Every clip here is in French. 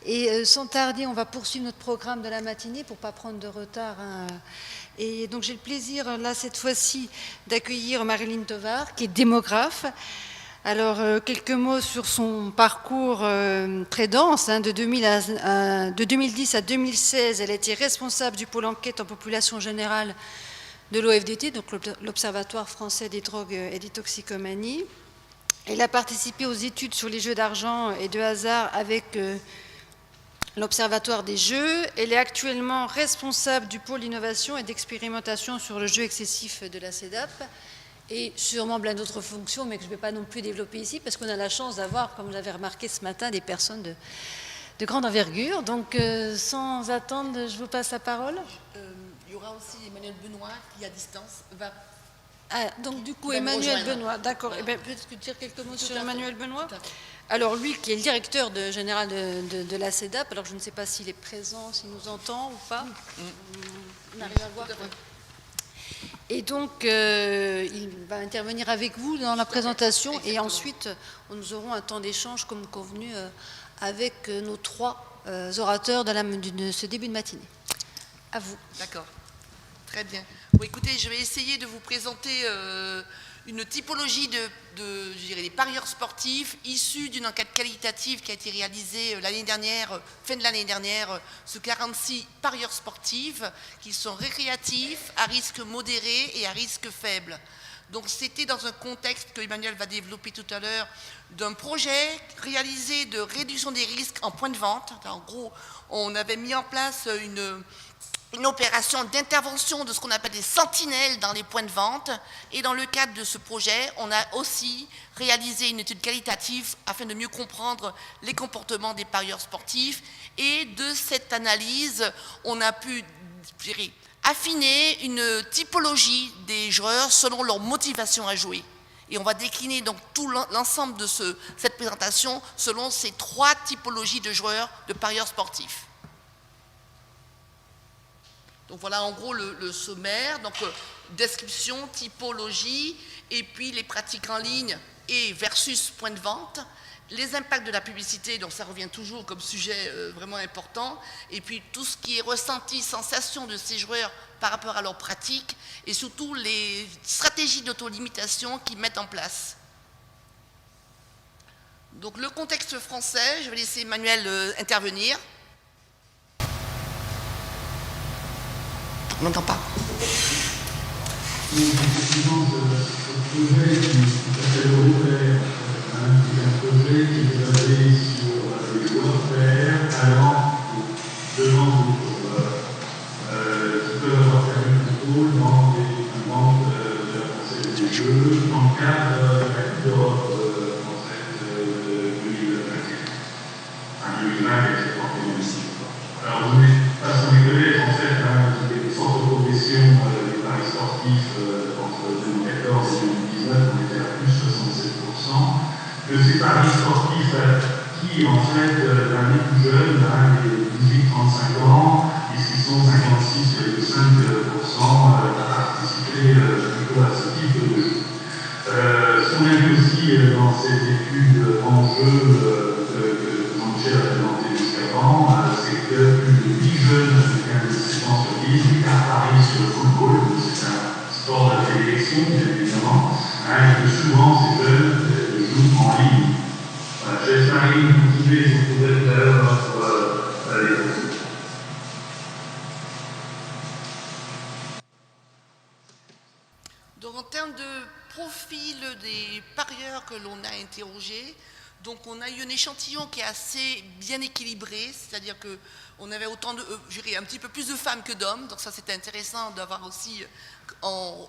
Et sans tarder, on va poursuivre notre programme de la matinée pour ne pas prendre de retard. Et donc j'ai le plaisir, là, cette fois-ci, d'accueillir Marilyn Tovar, qui est démographe. Alors, quelques mots sur son parcours très dense. De 2010 à 2016, elle a été responsable du pôle enquête en population générale de l'OFDT, donc l'Observatoire français des drogues et des toxicomanies. Elle a participé aux études sur les jeux d'argent et de hasard avec l'Observatoire des jeux. Elle est actuellement responsable du pôle innovation et d'expérimentation sur le jeu excessif de la CEDAP et sûrement plein d'autres fonctions, mais que je ne vais pas non plus développer ici parce qu'on a la chance d'avoir, comme vous l'avez remarqué ce matin, des personnes de grande envergure. Donc, sans attendre, je vous passe la parole. Il y aura aussi Emmanuel Benoît qui, à distance, va... donc du coup, Emmanuel Benoît, d'accord. Voilà. Peut-être dire quelques mots sur Emmanuel Benoît. Alors lui, qui est le directeur général de la CEDAP, alors je ne sais pas s'il est présent, s'il nous entend ou pas. On arrive à le voir. Et donc, il va intervenir avec vous dans la présentation. Exactement. Et ensuite, nous aurons un temps d'échange comme convenu avec nos trois orateurs de ce début de matinée. À vous. D'accord. Très bien. Bon, écoutez, je vais essayer de vous présenter une typologie je dirais, des parieurs sportifs issus d'une enquête qualitative qui a été réalisée l'année dernière, fin de l'année dernière, sur 46 parieurs sportifs qui sont récréatifs, à risque modéré et à risque faible. Donc c'était dans un contexte que Emmanuel va développer tout à l'heure d'un projet réalisé de réduction des risques en point de vente. En gros, on avait mis en place une opération d'intervention de ce qu'on appelle des sentinelles dans les points de vente. Et dans le cadre de ce projet, on a aussi réalisé une étude qualitative afin de mieux comprendre les comportements des parieurs sportifs. Et de cette analyse, on a pu, je dirais, affiner une typologie des joueurs selon leur motivation à jouer. Et on va décliner donc tout l'ensemble de cette présentation selon ces trois typologies de joueurs, de parieurs sportifs. Donc voilà en gros le sommaire, donc description, typologie, et puis les pratiques en ligne et versus point de vente, les impacts de la publicité, donc ça revient toujours comme sujet vraiment important, et puis tout ce qui est ressenti, sensation de ces joueurs par rapport à leurs pratiques, et surtout les stratégies d'autolimitation qu'ils mettent en place. Donc le contexte français, je vais laisser Emmanuel intervenir. On n'entend pas. Effectivement, ce projet qui s'appelle Européen, c'est un projet qui est basé sur les joueurs pairs, talents, demandes qui peuvent avoir permis de contrôle dans les demandes de la Française des Jeux dans le cadre de la Coupe d'Europe française de 2021. Enfin, 2020, elle s'est portée aussi. Alors, vous n'êtes pas sans rigoler, en fait, des centres de progression des paris sportifs entre 2014 et 2019, on était à plus 67%. Que ces paris sportifs qui, en fait, l'année plus jeune, les 18-35 ans, ils sont 56,5% à participer plutôt à ce type de jeu. Ce qu'on a vu aussi dans cette étude en jeu que Jean-Michel a présenté jusqu'avant, c'est que plus de 10 jeunes de 15-17 ans sur 10 parient sur le football, c'est un sport de prédilection, bien évidemment, et que souvent ces jeunes jouent en ligne. Voilà, je laisse Marie continuer, je vous trouverai tout à l'heure notre les Donc en termes de profil des parieurs que l'on a interrogés, donc on a eu un échantillon qui est assez bien équilibré, c'est-à-dire qu'on avait autant de, un petit peu plus de femmes que d'hommes, donc ça c'était intéressant d'avoir aussi en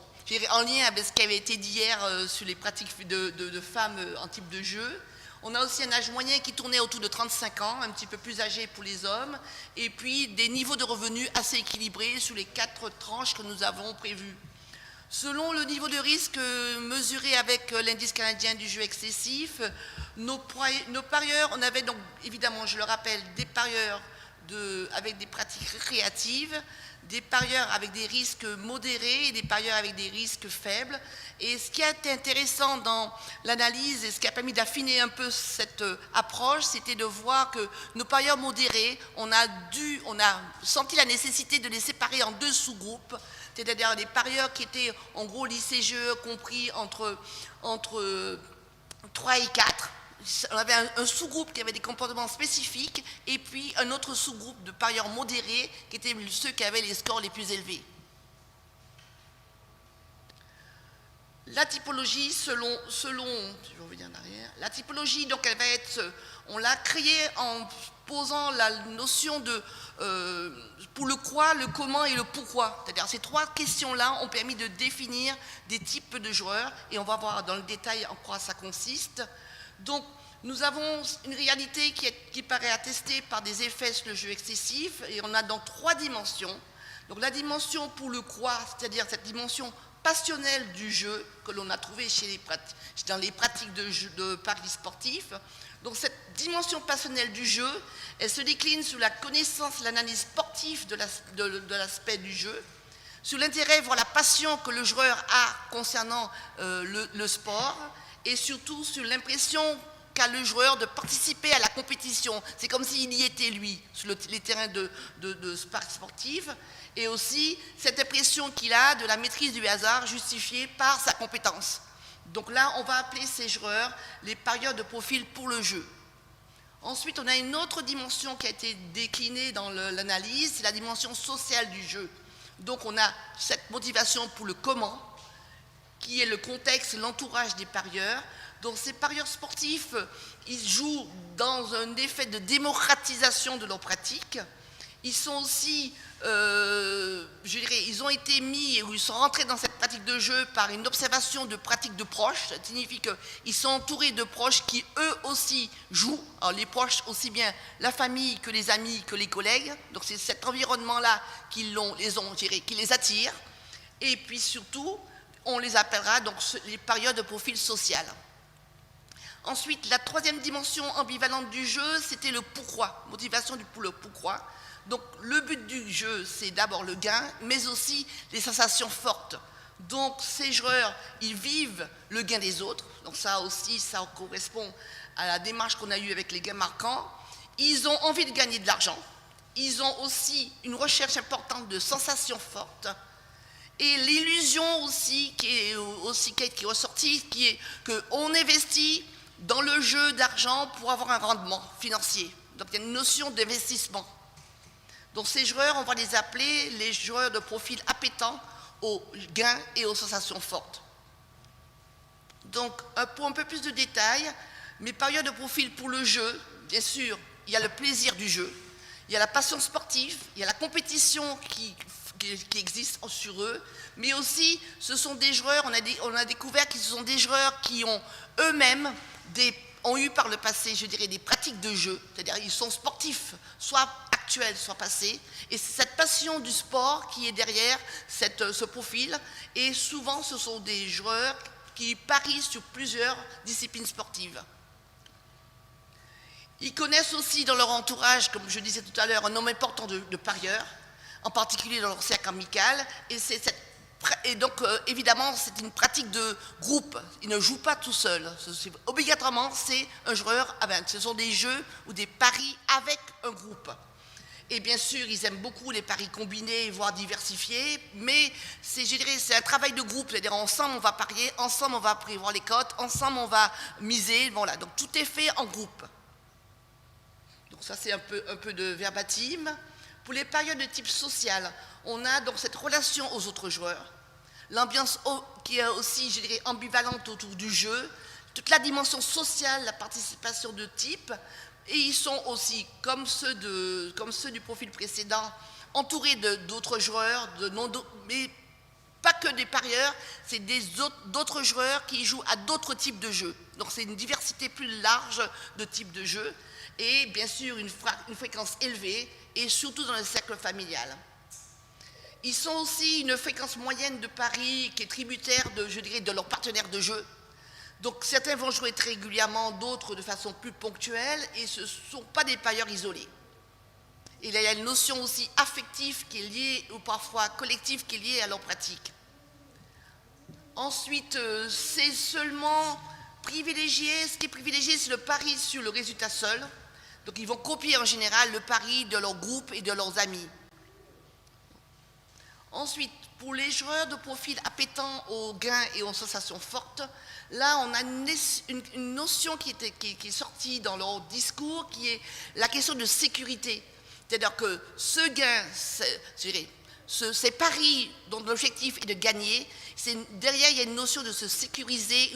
lien avec ce qui avait été dit hier sur les pratiques de femmes en type de jeu. On a aussi un âge moyen qui tournait autour de 35 ans, un petit peu plus âgé pour les hommes, et puis des niveaux de revenus assez équilibrés sur les 4 tranches que nous avons prévues. Selon le niveau de risque mesuré avec l'indice canadien du jeu excessif, nos parieurs, on avait donc évidemment, je le rappelle, des parieurs avec des pratiques récréatives, des parieurs avec des risques modérés et des parieurs avec des risques faibles. Et ce qui a été intéressant dans l'analyse et ce qui a permis d'affiner un peu cette approche, c'était de voir que nos parieurs modérés, on a senti la nécessité de les séparer en 2 sous-groupes, c'est-à-dire des parieurs qui étaient en gros l'ICGE compris entre 3 et 4. On avait un sous-groupe qui avait des comportements spécifiques et puis un autre sous-groupe de parieurs modérés qui étaient ceux qui avaient les scores les plus élevés. La typologie je vais revenir en arrière. La typologie, donc, elle va être, on l'a créée en posant la notion de pour le quoi, le comment et le pourquoi. C'est-à-dire ces 3 questions-là ont permis de définir des types de joueurs et on va voir dans le détail en quoi ça consiste. Donc, nous avons une réalité qui paraît attestée par des effets sur le jeu excessif et on a dans 3 dimensions. Donc, la dimension pour le quoi, c'est-à-dire cette dimension passionnelle du jeu que l'on a trouvée dans les pratiques de paris sportifs. Donc, cette dimension passionnelle du jeu, elle se décline sous la connaissance, l'analyse sportive de l'aspect du jeu, sur l'intérêt, voire la passion que le joueur a concernant le sport, et surtout sur l'impression qu'a le joueur de participer à la compétition. C'est comme s'il y était lui, sur les terrains de sportifs, et aussi cette impression qu'il a de la maîtrise du hasard justifiée par sa compétence. Donc là, on va appeler ces joueurs les parieurs de profil pour le jeu. Ensuite, on a une autre dimension qui a été déclinée dans l'analyse, c'est la dimension sociale du jeu. Donc on a cette motivation pour le comment, qui est le contexte, l'entourage des parieurs. Donc ces parieurs sportifs, ils jouent dans un effet de démocratisation de leur pratique. Ils sont aussi, je dirais, ils ont été mis, ou ils sont rentrés dans cette pratique de jeu par une observation de pratiques de proches. Ça signifie qu'ils sont entourés de proches qui, eux aussi, jouent. Alors les proches, aussi bien la famille que les amis, que les collègues. Donc c'est cet environnement-là qui les attire. Et puis surtout, on les appellera donc les parieurs de profil social. Ensuite, la 3e dimension ambivalente du jeu, c'était le pourquoi, motivation pour le pourquoi. Donc le but du jeu, c'est d'abord le gain, mais aussi les sensations fortes. Donc ces joueurs, ils vivent le gain des autres. Donc ça aussi, ça correspond à la démarche qu'on a eue avec les gains marquants. Ils ont envie de gagner de l'argent. Ils ont aussi une recherche importante de sensations fortes. Et l'illusion aussi qui est ressortie, qui est qu'on investit dans le jeu d'argent pour avoir un rendement financier. Donc il y a une notion d'investissement. Donc ces joueurs, on va les appeler les joueurs de profil appétant aux gains et aux sensations fortes. Donc pour un peu plus de détails, mes parieurs de profil pour le jeu, bien sûr, il y a le plaisir du jeu, il y a la passion sportive, il y a la compétition qui existe sur eux, mais aussi ce sont des joueurs, on a découvert que ce sont des joueurs qui ont eux-mêmes ont eu par le passé, je dirais, des pratiques de jeu, c'est-à-dire ils sont sportifs, soit actuels, soit passés, et c'est cette passion du sport qui est derrière ce profil, et souvent ce sont des joueurs qui parient sur plusieurs disciplines sportives. Ils connaissent aussi dans leur entourage, comme je disais tout à l'heure, un nombre important de parieurs, en particulier dans leur cercle amical, et donc évidemment c'est une pratique de groupe, ils ne jouent pas tout seuls, obligatoirement c'est un joueur avec, ce sont des jeux ou des paris avec un groupe. Et bien sûr, ils aiment beaucoup les paris combinés, voire diversifiés, mais je dirais, c'est un travail de groupe, c'est-à-dire ensemble on va parier, ensemble on va prévoir les cotes, ensemble on va miser, voilà, donc tout est fait en groupe. Donc ça c'est un peu de verbatim. Pour les parieurs de type social, on a donc cette relation aux autres joueurs, l'ambiance qui est aussi, je dirais, ambivalente autour du jeu, toute la dimension sociale, la participation de type, et ils sont aussi, comme ceux du profil précédent, entourés d'autres joueurs, mais pas que des parieurs, c'est d'autres joueurs qui jouent à d'autres types de jeux. Donc c'est une diversité plus large de types de jeux, et bien sûr une fréquence élevée, et surtout dans le cercle familial. Ils sont aussi une fréquence moyenne de paris qui est tributaire de leurs partenaires de jeu. Donc certains vont jouer très régulièrement, d'autres de façon plus ponctuelle, et ce ne sont pas des parieurs isolés. Et il y a une notion aussi affective qui est liée, ou parfois collective, qui est liée à leur pratique. Ensuite, c'est seulement privilégié, ce qui est privilégié, c'est le pari sur le résultat seul. Donc ils vont copier en général le pari de leur groupe et de leurs amis. Ensuite, pour les joueurs de profil appétant aux gains et aux sensations fortes, là on a une notion qui est sortie dans leur discours, qui est la question de sécurité. C'est-à-dire que ce gain, ces paris dont l'objectif est de gagner, derrière il y a une notion de se sécuriser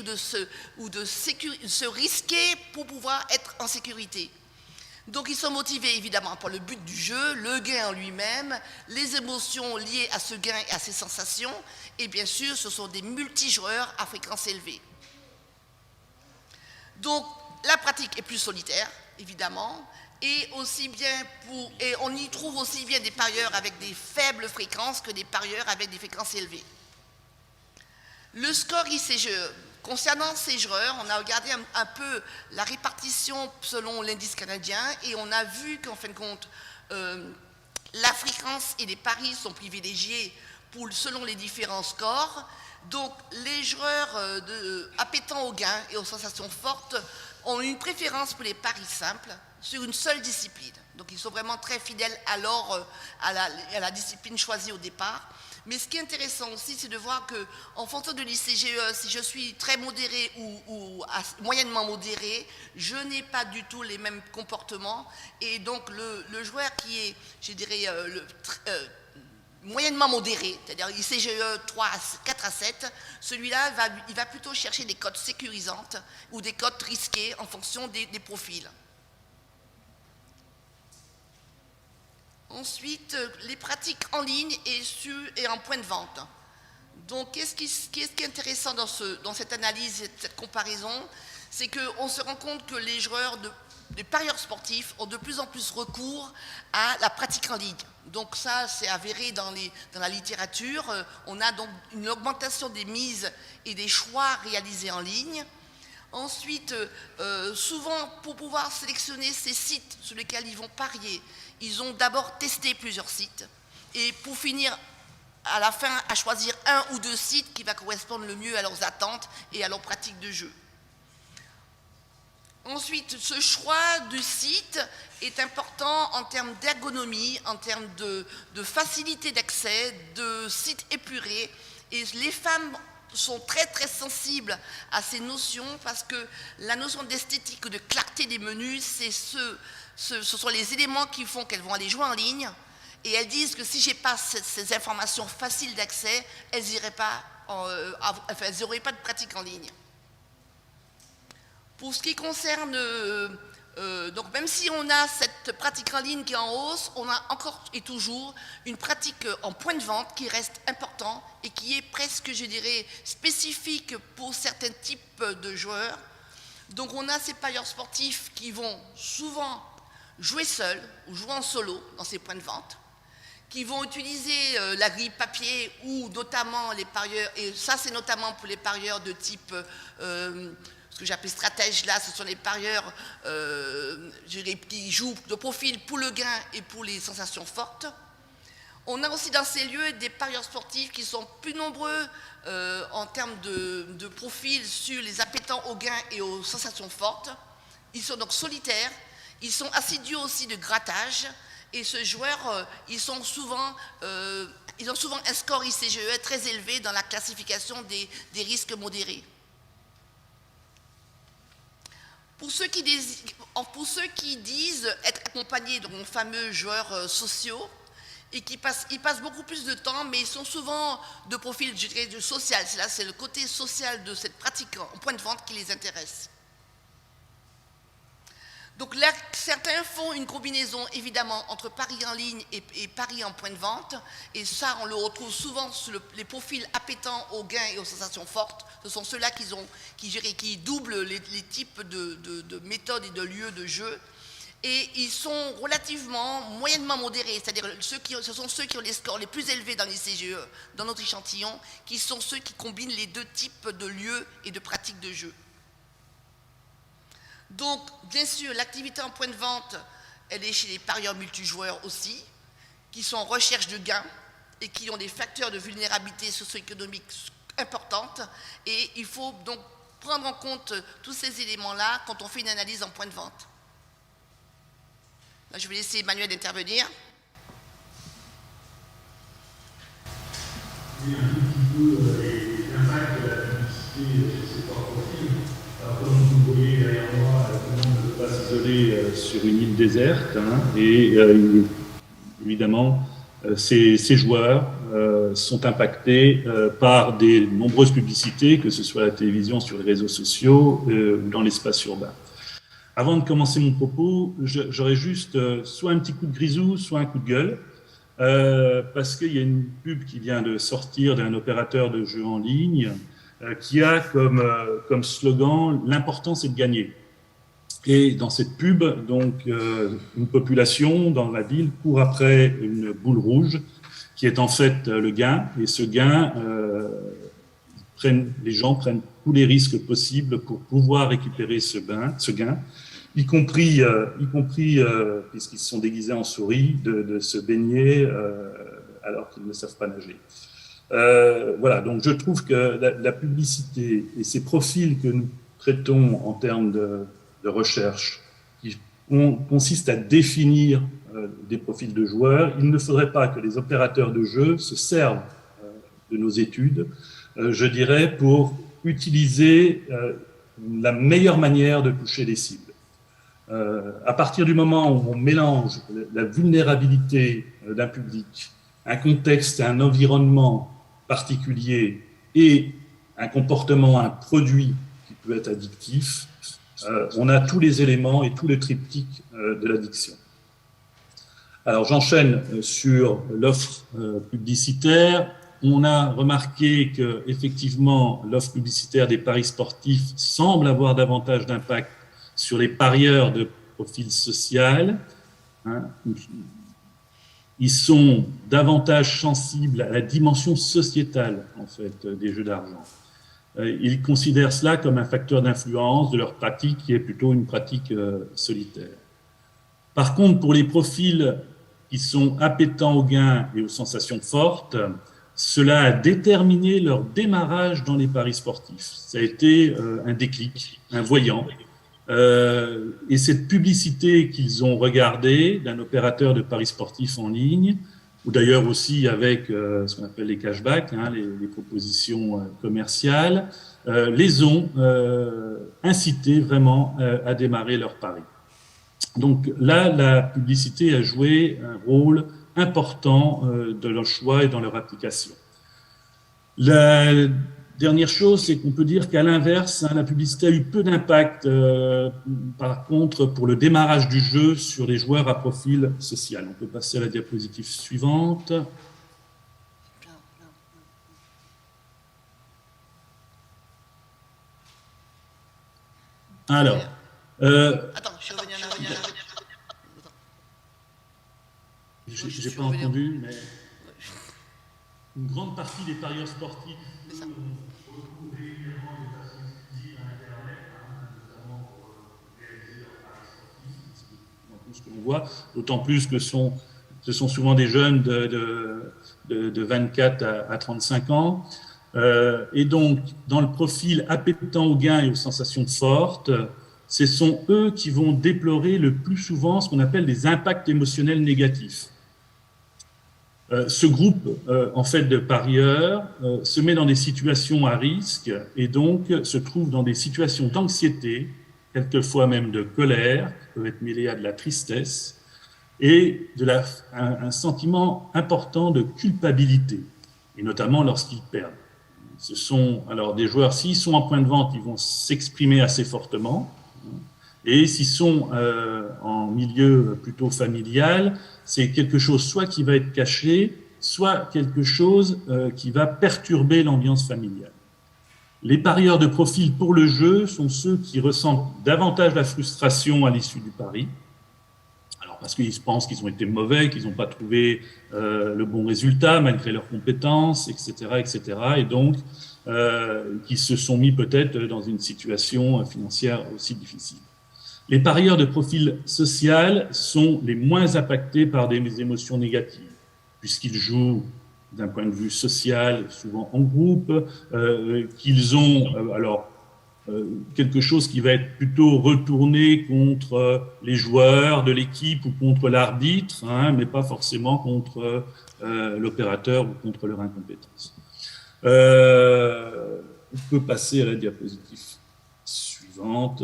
ou de se risquer pour pouvoir être en sécurité. Donc ils sont motivés évidemment par le but du jeu, le gain en lui-même, les émotions liées à ce gain et à ces sensations, et bien sûr ce sont des multijoueurs à fréquence élevée. Donc la pratique est plus solitaire, évidemment, et on y trouve aussi bien des parieurs avec des faibles fréquences que des parieurs avec des fréquences élevées. Le score ICGE. Concernant ces joueurs, on a regardé un peu la répartition selon l'indice canadien et on a vu qu'en fin de compte, la fréquence et les paris sont privilégiés selon les différents scores. Donc les joueurs appétants aux gains et aux sensations fortes ont une préférence pour les paris simples sur une seule discipline. Donc ils sont vraiment très fidèles à la discipline choisie au départ. Mais ce qui est intéressant aussi, c'est de voir qu'en fonction de l'ICGE, si je suis très modéré ou moyennement modéré, je n'ai pas du tout les mêmes comportements. Et donc le joueur qui est, je dirais, moyennement modéré, c'est-à-dire ICGE 4 à 7, celui-là, il va plutôt chercher des cotes sécurisantes ou des cotes risquées en fonction des profils. Ensuite, les pratiques en ligne et en point de vente. Donc, qu'est-ce qui est intéressant dans cette analyse et cette comparaison, c'est qu'on se rend compte que les joueurs des parieurs sportifs ont de plus en plus recours à la pratique en ligne. Donc ça, c'est avéré dans la littérature. On a donc une augmentation des mises et des choix réalisés en ligne. Ensuite, souvent, pour pouvoir sélectionner ces sites sur lesquels ils vont parier, ils ont d'abord testé plusieurs sites et pour finir à la fin à choisir un ou deux sites qui va correspondre le mieux à leurs attentes et à leurs pratiques de jeu. Ensuite, ce choix du site est important en termes d'ergonomie, en termes de facilité d'accès, de sites épurés, et les femmes sont très très sensibles à ces notions parce que la notion d'esthétique ou de clarté des menus, ce sont les éléments qui font qu'elles vont aller jouer en ligne et elles disent que si je n'ai pas ces informations faciles d'accès, elles n'auraient pas de pratique en ligne. Pour ce qui concerne, donc même si on a cette pratique en ligne qui est en hausse, on a encore et toujours une pratique en point de vente qui reste important et qui est presque, je dirais, spécifique pour certains types de joueurs. Donc on a ces parieurs sportifs qui vont souvent jouer seuls ou jouer en solo dans ces points de vente, qui vont utiliser la grille papier ou notamment les parieurs, et ça c'est notamment pour les parieurs de type, ce que j'appelle stratège là, ce sont les parieurs qui jouent de profil pour le gain et pour les sensations fortes. On a aussi dans ces lieux des parieurs sportifs qui sont plus nombreux en termes de profil sur les appétants au gain et aux sensations fortes. Ils sont donc solitaires, ils sont assidus aussi de grattage et ce joueur, ils ont souvent un score ICGE très élevé dans la classification des risques modérés. Pour ceux qui disent être accompagnés de nos fameux joueurs sociaux, et ils passent beaucoup plus de temps, mais ils sont souvent de profil, je dirais, social. C'est le côté social de cette pratique en point de vente qui les intéresse. Donc là, certains font une combinaison évidemment entre paris en ligne et paris en point de vente, et ça on le retrouve souvent sur les profils appétants aux gains et aux sensations fortes. Ce sont ceux-là qui doublent les types de méthodes et de lieux de jeu, et ils sont relativement moyennement modérés, c'est-à-dire ce sont ceux qui ont les scores les plus élevés dans les CGE, dans notre échantillon, qui sont ceux qui combinent les deux types de lieux et de pratiques de jeu. Donc, bien sûr, l'activité en point de vente elle est chez les parieurs multijoueurs aussi, qui sont en recherche de gains et qui ont des facteurs de vulnérabilité socio-économique importantes. Et il faut donc prendre en compte tous ces éléments-là quand on fait une analyse en point de vente. Là, je vais laisser Emmanuel intervenir. Oui, un tout petit peu les impacts de la publicité sur ces trois profils. Alors, comme vous voyez derrière moi, tout le monde ne peut pas s'isoler sur une île déserte, hein, et évidemment, ces joueurs sont impactés par des nombreuses publicités, que ce soit à la télévision, sur les réseaux sociaux ou dans l'espace urbain. Avant de commencer mon propos, j'aurais juste soit un petit coup de grisou, soit un coup de gueule, parce qu'il y a une pub qui vient de sortir d'un opérateur de jeux en ligne qui a comme slogan « L'important, c'est de gagner ». Et dans cette pub, donc, une population dans la ville court après une boule rouge qui est en fait le gain. Et ce gain, les gens prennent tous les risques possibles pour pouvoir récupérer ce gain, y compris puisqu'ils sont déguisés en souris, de se baigner alors qu'ils ne savent pas nager. Voilà, donc je trouve que la publicité et ces profils que nous traitons en termes de recherche, qui consiste à définir des profils de joueurs, il ne faudrait pas que les opérateurs de jeux se servent de nos études, je dirais, pour utiliser la meilleure manière de toucher les cibles. À partir du moment où on mélange la vulnérabilité d'un public, un contexte et un environnement particulier et un comportement, un produit qui peut être addictif, on a tous les éléments et tout le triptyque de l'addiction. Alors j'enchaîne sur l'offre publicitaire. On a remarqué que effectivement l'offre publicitaire des paris sportifs semble avoir davantage d'impact sur les parieurs de profil social. Ils sont davantage sensibles à la dimension sociétale en fait des jeux d'argent. Ils considèrent cela comme un facteur d'influence de leur pratique qui est plutôt une pratique solitaire. Par contre, pour les profils qui sont appétents aux gains et aux sensations fortes, cela a déterminé leur démarrage dans les paris sportifs. Ça a été un déclic, un voyant. Et cette publicité qu'ils ont regardée d'un opérateur de paris sportifs en ligne, ou d'ailleurs aussi avec ce qu'on appelle les cashbacks, hein, les propositions commerciales, les ont incités vraiment à démarrer leur pari. Donc là, la publicité a joué un rôle important dans leur choix et dans leur application. La dernière chose, c'est qu'on peut dire qu'à l'inverse, hein, la publicité a eu peu d'impact, par contre, pour le démarrage du jeu sur les joueurs à profil social. On peut passer à la diapositive suivante. Alors, attends, je suis revenu en arrière. J'ai pas entendu, mais une grande partie des parieurs sportifs retrouvent régulièrement de façon exclusive à Internet, notamment pour réaliser leurs paris sportifs. C'est tout ce que l'on voit, d'autant plus que ce sont souvent des jeunes de 24 à 35 ans. Et donc, dans le profil appétant aux gains et aux sensations fortes, ce sont eux qui vont déplorer le plus souvent ce qu'on appelle des impacts émotionnels négatifs. Ce groupe, en fait, de parieurs se met dans des situations à risque et donc se trouve dans des situations d'anxiété, quelquefois même de colère, qui peuvent être mêlées à de la tristesse, et un sentiment important de culpabilité, et notamment lorsqu'ils perdent. Ce sont, alors, des joueurs, s'ils sont en point de vente, ils vont s'exprimer assez fortement, et s'ils sont en milieu plutôt familial, c'est quelque chose soit qui va être caché, soit quelque chose qui va perturber l'ambiance familiale. Les parieurs de profil pour le jeu sont ceux qui ressentent davantage la frustration à l'issue du pari, alors parce qu'ils pensent qu'ils ont été mauvais, qu'ils n'ont pas trouvé le bon résultat malgré leurs compétences, etc., etc., et donc qui se sont mis peut-être dans une situation financière aussi difficile. Les parieurs de profil social sont les moins impactés par des émotions négatives, puisqu'ils jouent d'un point de vue social, souvent en groupe, qu'ils ont quelque chose qui va être plutôt retourné contre les joueurs de l'équipe ou contre l'arbitre, hein, mais pas forcément contre l'opérateur ou contre leur incompétence. On peut passer à la diapositive suivante.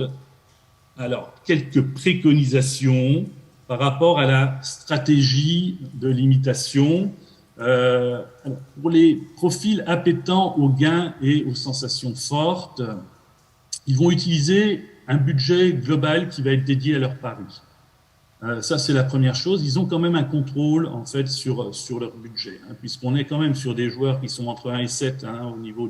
Alors, quelques préconisations par rapport à la stratégie de limitation. Pour les profils appétants aux gains et aux sensations fortes, ils vont utiliser un budget global qui va être dédié à leur pari. Ça, c'est la première chose. Ils ont quand même un contrôle, en fait, sur leur budget, hein, puisqu'on est quand même sur des joueurs qui sont entre 1 et 7 hein, au niveau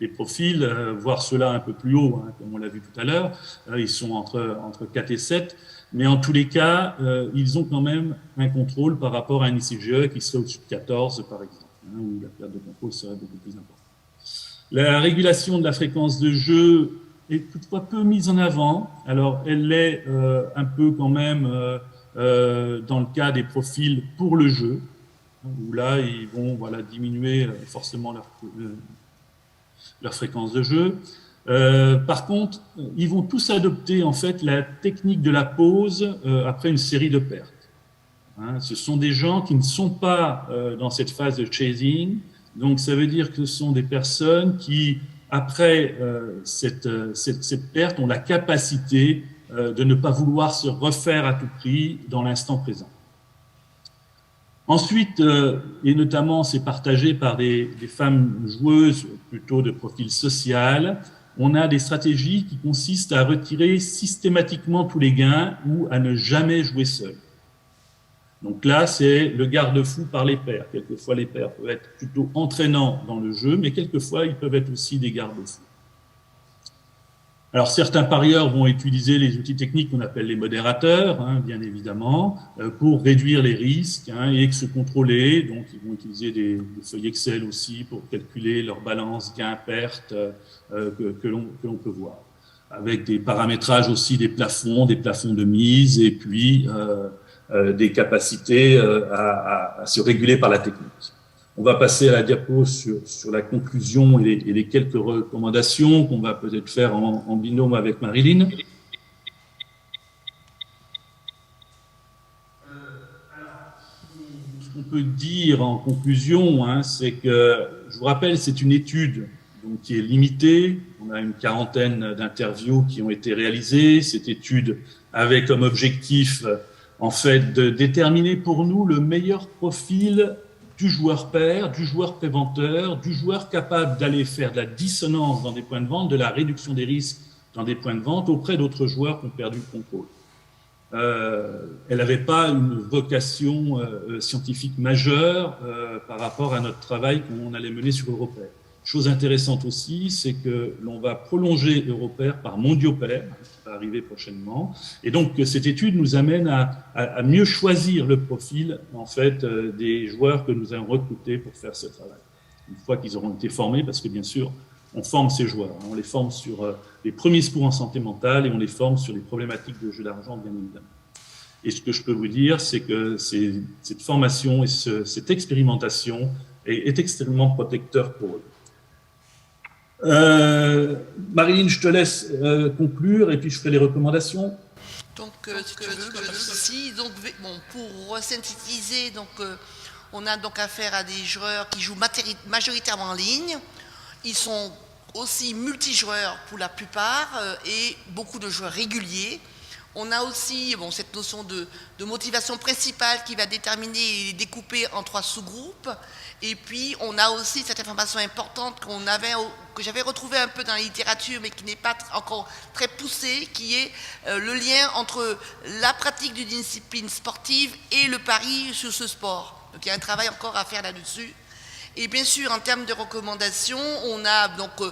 des profils, voire ceux-là un peu plus haut, hein, comme on l'a vu tout à l'heure. Ils sont entre 4 et 7. Mais en tous les cas, ils ont quand même un contrôle par rapport à un ICGE qui serait au-dessus de 14, par exemple, hein, où la perte de contrôle serait beaucoup plus importante. La régulation de la fréquence de jeu est toutefois peu mise en avant. Alors, elle l'est un peu quand même dans le cas des profils pour le jeu, où là, ils vont diminuer forcément leur fréquence de jeu. Par contre, ils vont tous adopter en fait la technique de la pause après une série de pertes. Hein, ce sont des gens qui ne sont pas dans cette phase de chasing, donc ça veut dire que ce sont des personnes qui, après cette perte, ont la capacité de ne pas vouloir se refaire à tout prix dans l'instant présent. Ensuite, et notamment c'est partagé par des femmes joueuses plutôt de profil social, on a des stratégies qui consistent à retirer systématiquement tous les gains ou à ne jamais jouer seul. Donc là, c'est le garde-fou par les pairs. Quelquefois, les pairs peuvent être plutôt entraînants dans le jeu, mais quelquefois, ils peuvent être aussi des garde-fous. Alors, certains parieurs vont utiliser les outils techniques qu'on appelle les modérateurs, hein, bien évidemment, pour réduire les risques hein, et se contrôler. Donc, ils vont utiliser des feuilles Excel aussi pour calculer leur balance gain-perte que l'on peut voir. Avec des paramétrages aussi des plafonds de mise et puis des capacités à se réguler par la technique. On va passer à la diapo sur la conclusion et les quelques recommandations qu'on va peut-être faire en binôme avec Marilyn. Ce qu'on peut dire en conclusion, hein, c'est que, je vous rappelle, c'est une étude donc, qui est limitée. On a une quarantaine d'interviews qui ont été réalisées. Cette étude avait comme objectif, en fait, de déterminer pour nous le meilleur profil du joueur pair, du joueur préventeur, du joueur capable d'aller faire de la dissonance dans des points de vente, de la réduction des risques dans des points de vente auprès d'autres joueurs qui ont perdu le contrôle. Elle n'avait pas une vocation scientifique majeure par rapport à notre travail qu'on allait mener sur Europair. Chose intéressante aussi, c'est que l'on va prolonger Europair par Mondiopair, qui va arriver prochainement. Et donc, cette étude nous amène à mieux choisir le profil, en fait, des joueurs que nous allons recruter pour faire ce travail. Une fois qu'ils auront été formés, parce que bien sûr, on forme ces joueurs. Hein, on les forme sur les premiers secours en santé mentale et on les forme sur les problématiques de jeu d'argent, bien évidemment. Et ce que je peux vous dire, c'est que cette formation et cette expérimentation est extrêmement protecteur pour eux. Marilyn, je te laisse conclure et puis je ferai les recommandations. Donc, si tu veux, ceci, donc, bon, pour synthétiser, donc, on a donc affaire à des joueurs qui jouent majoritairement en ligne. Ils sont aussi multijoueurs pour la plupart et beaucoup de joueurs réguliers. On a aussi cette notion de motivation principale qui va déterminer et découper en 3 sous-groupes. Et puis, on a aussi cette information importante que j'avais retrouvée un peu dans la littérature, mais qui n'est pas encore très poussée, qui est le lien entre la pratique d'une discipline sportive et le pari sur ce sport. Donc, il y a un travail encore à faire là-dessus. Et bien sûr, en termes de recommandations, on a donc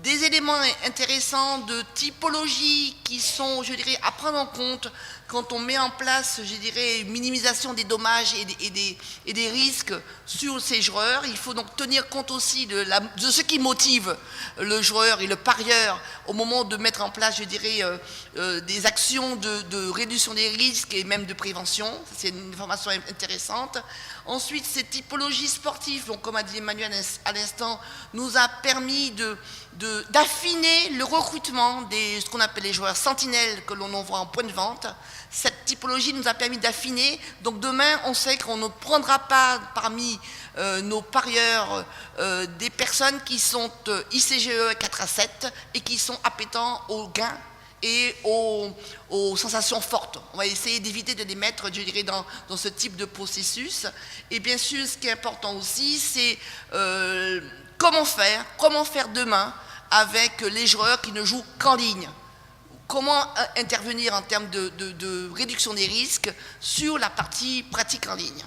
des éléments intéressants de typologie qui sont, je dirais, à prendre en compte quand on met en place, je dirais, une minimisation des dommages et des risques sur ces joueurs, il faut donc tenir compte aussi de ce qui motive le joueur et le parieur au moment de mettre en place, je dirais, des actions de réduction des risques et même de prévention. C'est une information intéressante. Ensuite, ces typologies sportives, donc, comme a dit Emmanuel à l'instant, nous a permis d'affiner le recrutement de ce qu'on appelle les joueurs sentinelles que l'on envoie en point de vente. Cette typologie nous a permis d'affiner. Donc demain, on sait qu'on ne prendra pas parmi nos parieurs des personnes qui sont ICGE 4 à 7 et qui sont appétents aux gains et aux sensations fortes. On va essayer d'éviter de les mettre, je dirais, dans ce type de processus. Et bien sûr, ce qui est important aussi, c'est comment faire demain avec les joueurs qui ne jouent qu'en ligne. Comment intervenir en termes de réduction des risques sur la partie pratique en ligne.